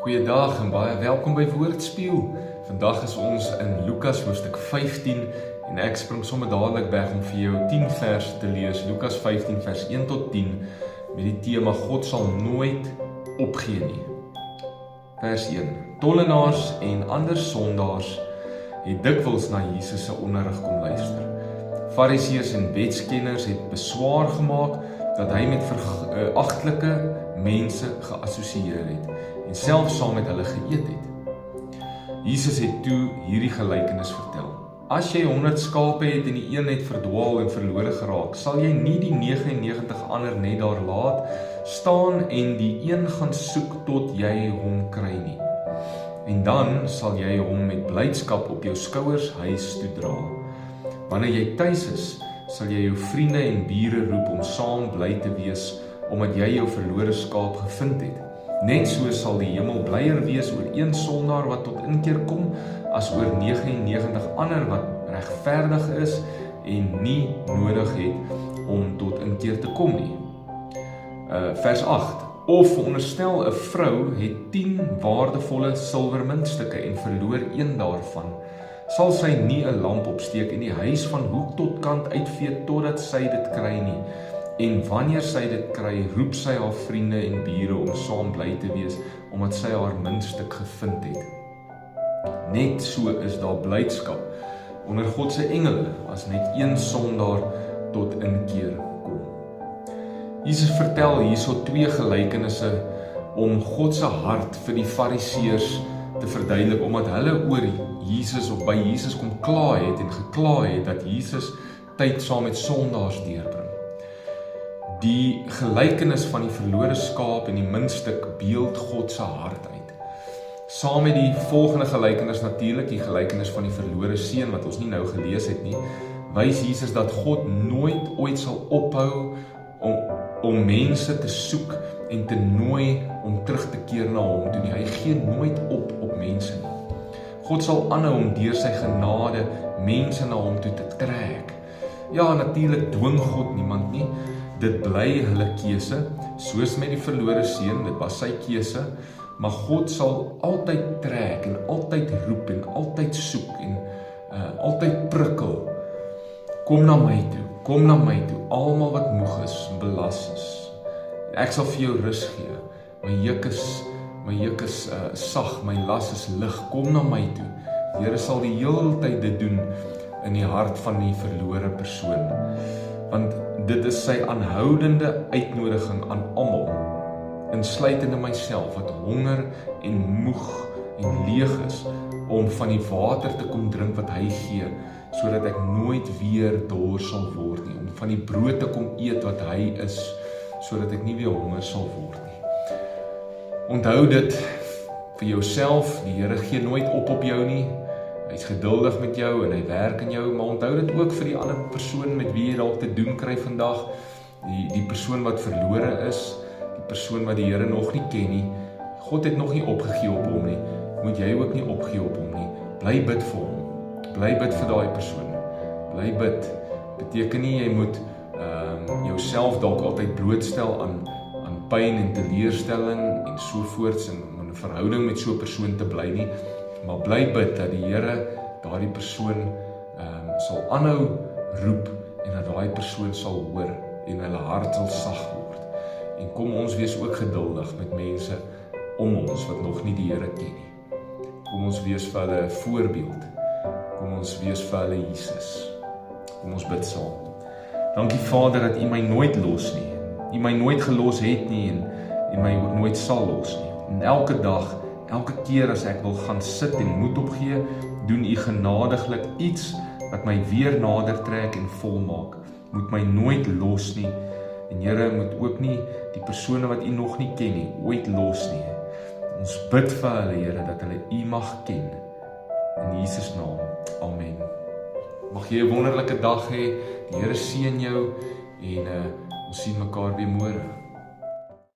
Goeiedag en baie welkom by Woordspieël. Vandag is ons in Lukas hoofstuk 15 en ek spring sommer dadelik weg om vir jou 10 vers te lees. Lukas 15 vers 1 tot 10 met die tema God sal nooit opgee nie. Vers 1. Tollenaars en ander sondaars het dikwels na Jesus se onderrig kom luister. Fariseërs en wetskenners het beswaar gemaak dat hy met veragtelike mense geassosieer het en selfs saam met hulle geëet het. Jesus het toe hierdie gelykenis vertel. As jy 100 skape het en die een het verdwaal en verlore geraak, sal jy nie die 99 ander net daar laat staan en die een gaan soek tot jy hom kry nie. En dan sal jy hom met blydskap op jou skouers huis toe dra. Wanneer jy tuis is, sal jy jou vriende en bure roep om saam bly te wees, omdat jy jou verlore skaap gevind het. Net so sal die hemel blyer wees oor een sondaar wat tot inkeer kom, as oor 99 ander wat regverdig is en nie nodig het om tot inkeer te kom nie. Vers 8. Of veronderstel 'n vrou het 10 waardevolle silwermuntstukke en verloor een daarvan, sal sy nie 'n lamp opsteek en die huis van hoek tot kant uitvee totdat sy dit kry nie. En wanneer sy dit kry, roep sy haar vriende en bure om saam bly te wees, omdat sy haar muntstuk gevind het. Net so is daar blydskap onder God se engele, as net een sondaar tot inkeer kom. Jesus vertel hierso 2 gelykenisse om God se hart vir die Fariseërs te verduidelik, omdat hulle oor Jesus of by Jesus kom kla het en gekla het dat Jesus tyd saam met sondaars deurbring. Die gelykenis van die verlore skaap en die muntstuk beeld God se hart uit. Saam met die volgende gelykenis natuurlik, die gelykenis van die verlore seun wat ons nie nou gelees het nie, wys Jesus dat God nooit ooit sal ophou om mense te soek en te nooi om terug te keer na hom toe nie. Hy gee nooit op mense nie. God sal aanhou om deur sy genade mense na hom toe te trek. Ja, natuurlik dwing God niemand nie. Dit bly hulle keuse, soos met die verlore seun, dit was sy keuse, maar God sal altyd trek en altyd roep en altyd soek en altyd prikkel. Kom na my toe, almal wat moeg is en belas is. Ek sal vir jou rus gee. My juk is sag, my las is lig. Kom na my toe. Die Here sal die hele tyd dit doen in die hart van die verlore persoon. Want dit is sy aanhoudende uitnodiging aan almal, insluitende myself, wat honger en moeg en leeg is, om van die water te kom drink wat hy gee, sodat ek nooit weer dors sal word nie, om van die brood te kom eet wat hy is, sodat ek nie weer honger sal word nie. Onthou dit vir jouself, die Here gee nooit op jou nie. Hy is geduldig met jou en hy werk in jou, maar onthou dit ook vir die ander persoon met wie jy dalk te doen kry vandag, die persoon wat verlore is, die persoon wat die Here nog nie ken nie. God het nog nie opgegee op hom nie, moet jy ook nie opgee op hom nie. Bly bid vir hom, bly bid vir daai persoon, bly bid. Beteken nie jy moet jouself dalk altyd blootstel aan pyn en teleurstelling en sovoorts en om 'n verhouding met so 'n persoon te bly nie. Maar bly bid dat die Here daardie persoon sal aanhou roep en dat daai persoon sal hoor en hulle hart sal sag word. En kom ons wees ook geduldig met mense om ons wat nog nie die Here ken nie. Kom ons wees vir hulle 'n voorbeeld. Kom ons wees vir hulle Jesus. Kom ons bid saam. Dankie Vader dat U my nooit los nie. U my nooit gelos het nie en my nooit sal los nie. En elke dag, elke keer as ek wil gaan sit en moed opgee, doen U genadiglik iets wat my weer nader trek en volmaak. Moet my nooit los nie. En Here, moet ook nie die persone wat U nog nie ken nie, ooit los nie. Ons bid vir hulle, Here, dat hulle U mag ken. In Jesus naam. Amen. Mag jy 'n wonderlike dag hê. Die Here seën jou en ons sien mekaar weer môre.